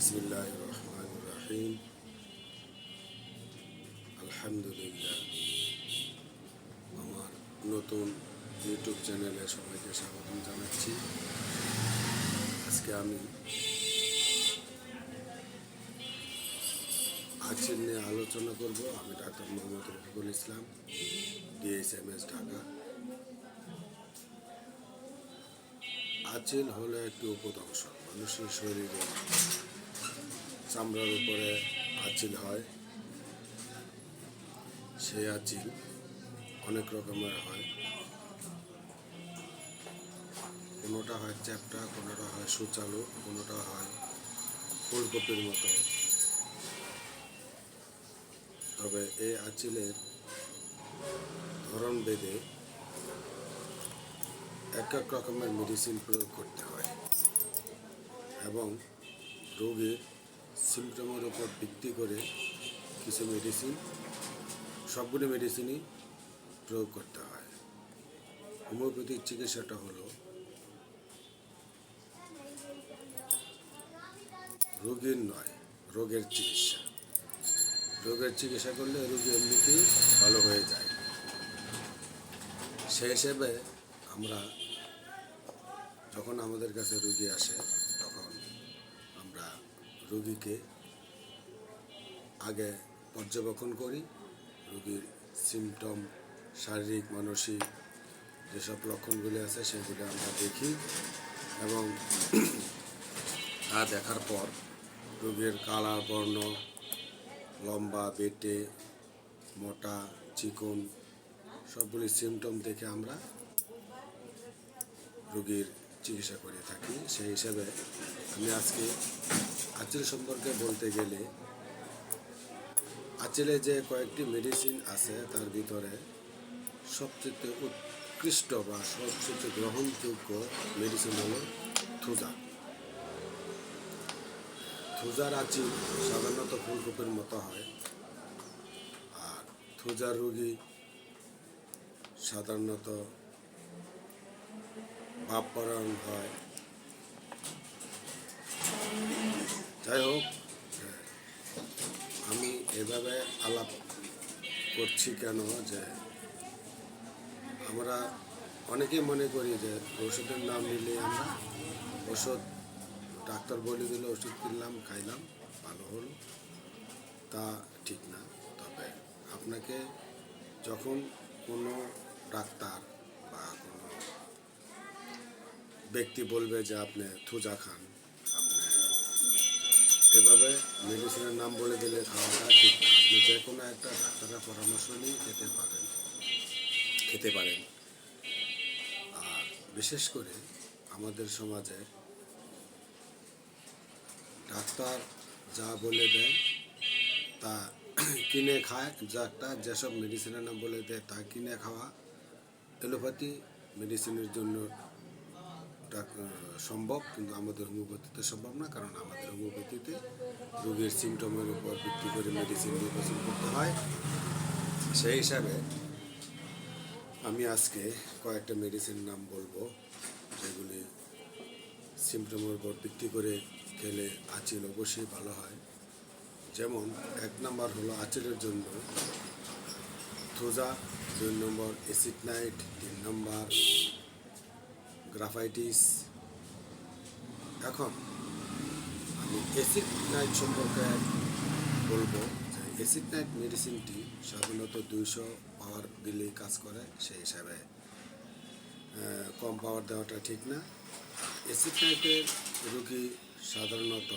বিসমিল্লাহির রহমানির রহিম। আলহামদুলিল্লাহ। আমার নতুন ইউটিউব চ্যানেলে সবাইকে স্বাগতম জানাচ্ছি। আজকে আমি আচিল নিয়ে আলোচনা করব। আমি ডাক্তার মোহাম্মদ রফিকুল ইসলাম, DSMS, ঢাকা। আচিল হলো একটি উপদংশ। মানুষের শরীরে চামড়ার উপরে আচিল হয়। সেই আচিল অনেক রকমের হয়। কোনোটা হয় চ্যাপ্টা, কোনোটা হয় সুচালু, কোনোটা হয় ফুলকপির মতো। তবে এই আচিলের ধরন ভেদে এক এক রকমের মেডিসিন প্রয়োগ করতে হয় এবং রোগীর সিমটমের উপর ভিত্তি করে কিছু মেডিসিন, সবগুলো মেডিসিনই প্রয়োগ করতে হয়। হোমিওপ্যাথিক চিকিৎসাটা হলো রোগীর নয়, রোগের চিকিৎসা। রোগের চিকিৎসা করলে রোগী এমনিতেই ভালো হয়ে যায়। সেই হিসেবে আমরা যখন আমাদের কাছে রোগী আসে, তখন আমরা রোগীকে আগে পর্যবেক্ষণ করি। রোগীর সিমটম, শারীরিক মানসিক যেসব লক্ষণগুলি আছে সেগুলি আমরা দেখি এবং তা দেখার পর রোগীর কালার, বর্ণ, লম্বা, বেটে, মোটা, চিকন সবগুলি সিমটম দেখে আমরা রোগীর চিকিৎসা করে থাকি। সেই হিসাবে আমি আজকে আচিল সম্পর্কে বলতে গেলে, আচিলে যে কয়েকটি মেডিসিন আছে তার ভিতরে সবচেয়ে উৎকৃষ্ট বা সবচেয়ে গ্রহণযোগ্য মেডিসিন হলো থুজা। থুজার আচিল সাধারণত ফুলকপির মতো হয়। আর থুজার রোগী সাধারণত ভাবপরায়ণ হয়। যাই হোক, আমি এভাবে আলাপ করছি কেন, যে আমরা অনেকেই মনে করি যে ওষুধের নাম নিলে আমরা ওষুধ, ডাক্তার বলে দিল, ওষুধ কিনলাম, খাইলাম, ভালো হলো। তা ঠিক না। তবে আপনাকে যখন কোনো ডাক্তার বা কোনো ব্যক্তি বলবে যে আপনি থুজা খান, আপনি এভাবে মেডিসিনের নাম বলে দিলে খাওয়াটা ঠিক না। আপনি যে কোনো একটা ডাক্তারের পরামর্শ নিয়ে খেতে পারেন। আর বিশেষ করে আমাদের সমাজে ডাক্তার যা বলে দেয় তা কিনে খায়। ডাক্তার যেসব মেডিসিনের নাম বলে দেয় তা কিনে খাওয়া এলোপ্যাথি মেডিসিনের জন্য সম্ভব, কিন্তু আমাদের হোমিওপ্যাথিতে সম্ভব না। কারণ আমাদের হোমিওপ্যাথিতে রোগীর সিমটমের উপর ভিত্তি করে মেডিসিন নির্বাচন করতে হয়। সেই হিসাবে আমি আজকে কয়েকটা মেডিসিনের নাম বলবো, যেগুলি সিমটমের উপর ভিত্তি করে খেলে আচিল অবশ্যই ভালো হয়। যেমন 1 নম্বর হলো আচিলের জন্য থুজা, 2 নম্বর অ্যাসিড নাইট, 3 নম্বর গ্রাফাইটিস। এখন আমি অ্যাসিড নাইট সম্পর্কে বলবো যে অ্যাসিড নাইট মেডিসিনটি সাধারণত 200 পাওয়ার দিলেই কাজ করে। সেই হিসাবে কম পাওয়ার দেওয়াটা ঠিক না। অ্যাসিড নাইটের রোগী সাধারণত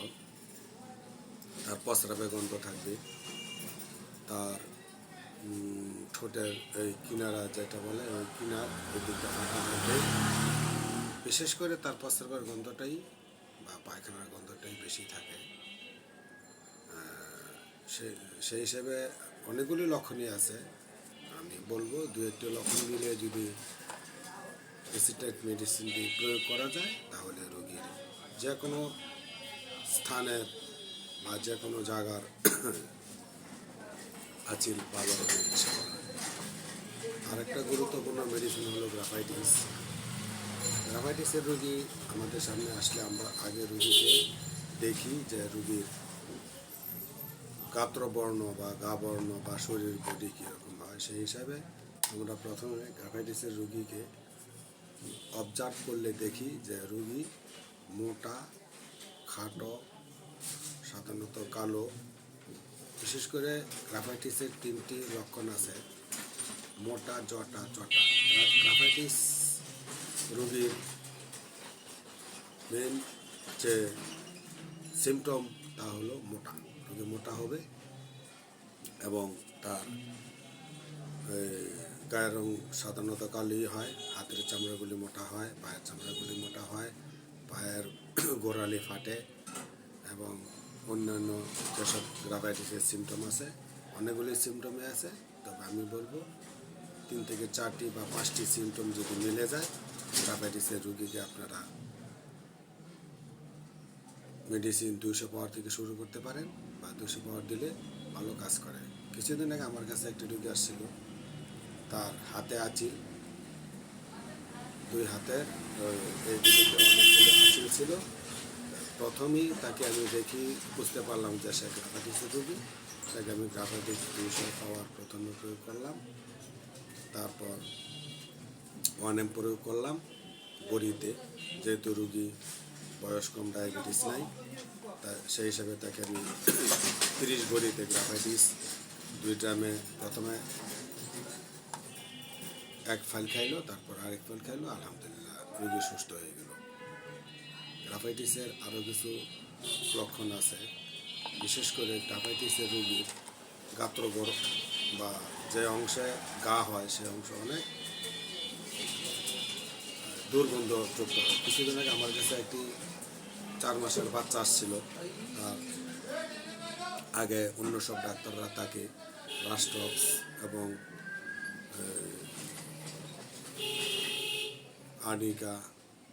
তার প্রস্রাবে গন্ধ থাকবে, তার ঠোঁটের এই কিনারা যেটা বলে ওই কিনার দিকটা ফাঁকা থাকবে। বিশেষ করে তার প্রস্রাবের গন্ধটাই বা পায়খানার গন্ধটাই বেশি থাকে। সেই হিসেবে অনেকগুলি লক্ষণই আছে। আমি বলবো 2-1টি লক্ষণ মিলে যদি অ্যাসিড মেডিসিনটি প্রয়োগ করা যায়, তাহলে রোগীর যে কোনো স্থানের বা যে কোনো জায়গার আচিল ভালো হবে ইনশাআল্লাহ। আরেকটা গুরুত্বপূর্ণ মেডিসিন হলো গ্রাফাইটিস। গ্রাফাইটিসের রোগী আমাদের সামনে আসলে আমরা আগে রোগীকে দেখি যে রুগীর গাত্রবর্ণ বা গা বর্ণ বা শরীর বডি কীরকম হয়, সেই হিসাবে আমরা প্রথমে গ্রাফাইটিসের রুগীকে অবজার্ভ করলে দেখি যে রুগী মোটা, খাটো, সাধারণত কালো। বিশেষ করে গ্রাফাইটিসের 3টি লক্ষণ আছে: মোটা, জটা, চটা। গ্রাফাইটিস রোগীর মেন যে সিমটম তা হলো মোটা। রোগী মোটা হবে এবং তার গায়ের রং সাধারণত কালোই হয়, হাতের চামড়াগুলি মোটা হয়, পায়ের চামড়াগুলি মোটা হয়, পায়ের গোড়ালি ফাটে এবং অন্যান্য যেসব গ্রাফাইটিসের সিমটম আছে, অনেকগুলি সিমটমই আছে। তবে আমি বলবো 3 থেকে 4টি বা 5টি সিমটম যদি মিলে যায়, গ্রাফাইটিসের রুগীকে আপনারা মেডিসিন 200 পাওয়ার থেকে শুরু করতে পারেন, বা 200 পাওয়ার দিলে ভালো কাজ করে। কিছুদিন আগে আমার কাছে একটি রুগী আসছিল, তার হাতে আঁচিল, 2 হাতের এই দিকে অনেকগুলো আঁচিল ছিল। প্রথমেই তাকে আমি দেখি বুঝতে পারলাম যে সে গ্রাফাইটিসের রুগী। তাকে আমি গ্রাফাইটিস 200 পাওয়ার প্রথমে প্রয়োগ করলাম, তারপর 1M প্রয়োগ করলাম বড়িতে, যেহেতু রুগী বয়স কম, ডায়াবেটিস নাই, তা সেই হিসাবে তাকে আমি 30 বড়িতে গ্রাফাইটিস 2 ড্রামে প্রথমে 1 ফাইল খাইলো, তারপর আরেক ফাইল খাইলো। আলহামদুলিল্লাহ, রুগী সুস্থ হয়ে গেল। গ্রাফাইটিসের আরও কিছু লক্ষণ আছে। বিশেষ করে গ্রাফাইটিসের রুগীর গাত্রগড় বা যে অংশে গা হয় সে অংশ অনেক দুর্গন্ধযুক্ত হয়। কিছুদিন আগে আমার কাছে একটি 4 মাসের বাচ্চা আসছিল। তার আগে অন্য সব ডাক্তাররা তাকে রাস্টক্স এবং আর্নিকা,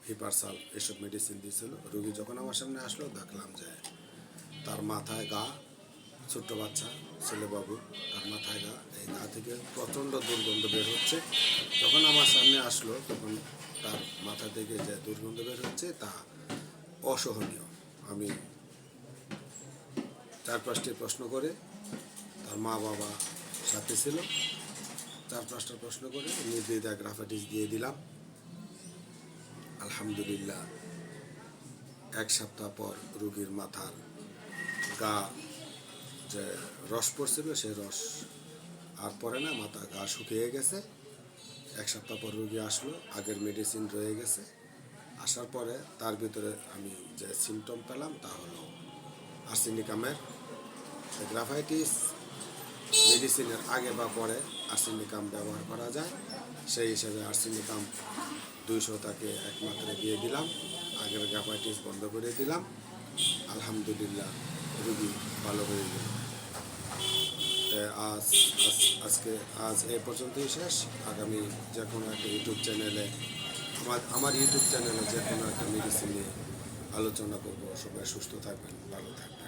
হিপারসাল এসব মেডিসিন দিয়েছিল। রুগী যখন আমার সামনে আসলো, দেখলাম যে তার মাথায় গা, ছোট্ট বাচ্চা ছেলেবাবু, তার মাথায় গা, এই গা থেকে প্রচণ্ড দুর্গন্ধ বের হচ্ছে। যখন আমার সামনে আসলো, তখন তার মাথা থেকে যে দুর্গন্ধ বের হচ্ছে তা অসহনীয়। আমি 4-5টি প্রশ্ন করে, তার মা বাবা সাথে ছিল, 4-5টা প্রশ্ন করে নির্দ্বিধায় গ্রাফাইটিস দিয়ে দিলাম। আলহামদুলিল্লাহ, 1 সপ্তাহ পর রুগীর মাথার গা যে রস পড়ছিল, সে রস আর পড়ে না, মাথা গা শুকিয়ে গেছে। 1 সপ্তাহ পর রুগী আসলো, আগের মেডিসিন রয়ে গেছে। আসার পরে তার ভিতরে আমি যে সিমটম পেলাম তা হলো আর্সেনিকামের। গ্রাফাইটিস মেডিসিনের আগে বা পরে আর্সেনিকাম ব্যবহার করা যায়, সেই হিসাবে আর্সেনিকাম 200 তাকে 1 মাত্রায় দিয়ে দিলাম। আগের গ্রাফাইটিস বন্ধ করে দিলাম। আলহামদুলিল্লাহ, রুগী ভালো হয়ে গেল। আজ এই পর্যন্তই শেষ। আগামী যে কোনো একটা ইউটিউব চ্যানেলে, আমার ইউটিউব চ্যানেলে যে কোনো একটা মেডিসিন নিয়ে আলোচনা করবো। সবাই সুস্থ থাকবেন, ভালো থাকবেন।